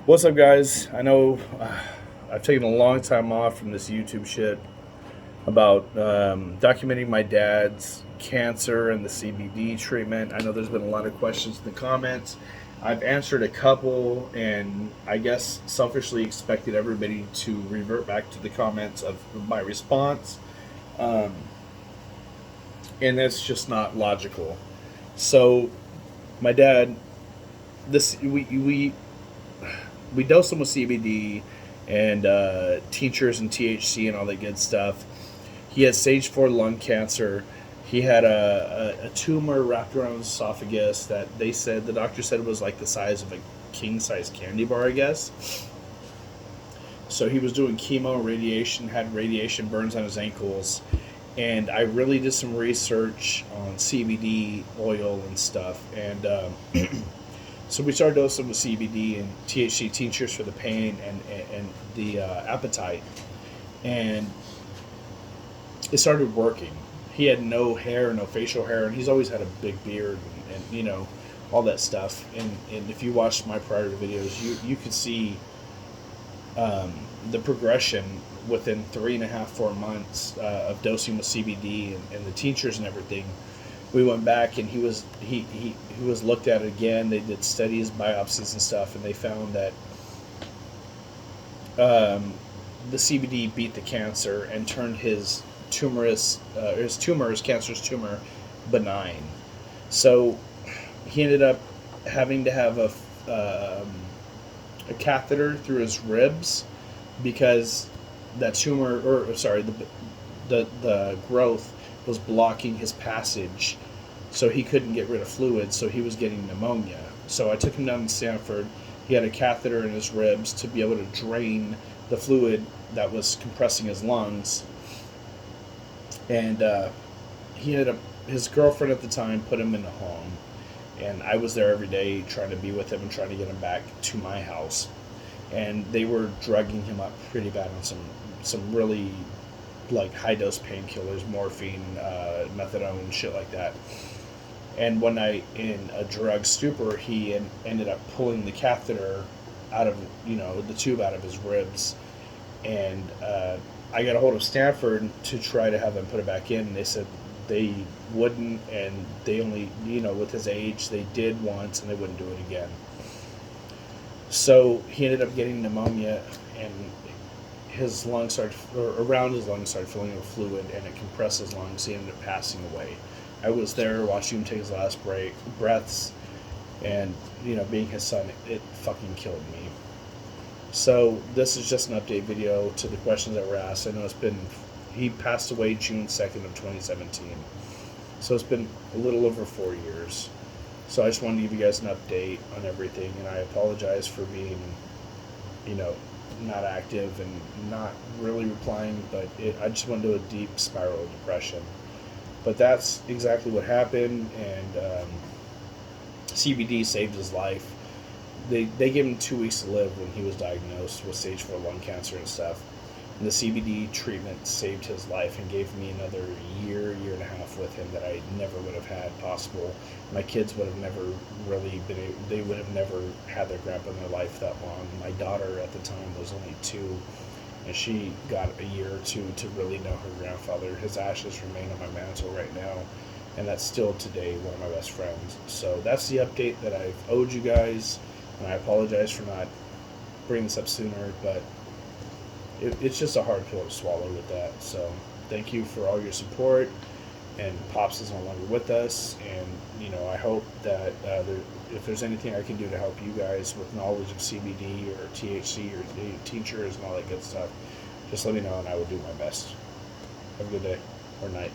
What's up, guys? I know I've taken a long time off from this YouTube shit about documenting my dad's cancer and the CBD treatment. I know there's been a lot of questions in the comments. I've answered a couple, and I guess selfishly expected everybody to revert back to the comments of my response, um, and that's just not logical. So, my dad, this we dose him with CBD and tinctures and THC and all that good stuff. He had stage 4 lung cancer. He had a tumor wrapped around his esophagus that the doctor said was like the size of a king size candy bar, I guess. So he was doing chemo, radiation, had radiation burns on his ankles. And I really did some research on CBD oil and stuff. And so we started dosing with CBD and THC tinctures for the pain and the appetite. And it started working. He had no hair, no facial hair, and he's always had a big beard and all that stuff. And if you watched my prior videos, you could see the progression within 3.5, 4 months of dosing with CBD and the tinctures and everything. We went back and he was looked at again. They did studies, biopsies, and stuff, and they found that the CBD beat the cancer and turned his cancerous tumor, benign. So he ended up having to have a catheter through his ribs because that tumor, or sorry, the growth was blocking his passage, so he couldn't get rid of fluid. So he was getting pneumonia. So I took him down to Stanford. He had a catheter in his ribs to be able to drain the fluid that was compressing his lungs. And he ended up, his girlfriend at the time put him in a home, and I was there every day trying to be with him and trying to get him back to my house. And they were drugging him up pretty bad on some really like high dose painkillers, morphine, methadone, shit like that. And one night in a drug stupor, he ended up pulling the catheter out of the tube out of his ribs, and I got a hold of Stanford to try to have them put it back in, and they said they wouldn't, and they only, with his age, they did once, and they wouldn't do it again. So he ended up getting pneumonia, and his lungs started, or around his lungs started filling with fluid, and it compressed his lungs. He ended up passing away. I was there watching him take his last breaths, and being his son, it fucking killed me. So this is just an update video to the questions that were asked. I know he passed away June 2nd of 2017. So it's been a little over 4 years. So I just wanted to give you guys an update on everything, and I apologize for being, not active and not really replying, but I just went into a deep spiral of depression. But that's exactly what happened, and CBD saved his life. They gave him 2 weeks to live when he was diagnosed with stage 4 lung cancer and stuff. And the CBD treatment saved his life and gave me another year and a half with him that I never would have had possible. My kids would have never really they would have never had their grandpa in their life that long. My daughter at the time was only 2, and she got a year or two to really know her grandfather. His ashes remain on my mantle right now, and that's still today one of my best friends. So that's the update that I've owed you guys, and I apologize for not bringing this up sooner, but it's just a hard pill to swallow with that. So thank you for all your support. And Pops is no longer with us, and I hope that if there's anything I can do to help you guys with knowledge of CBD or THC or tinctures and all that good stuff, just let me know, and I will do my best. Have a good day or night.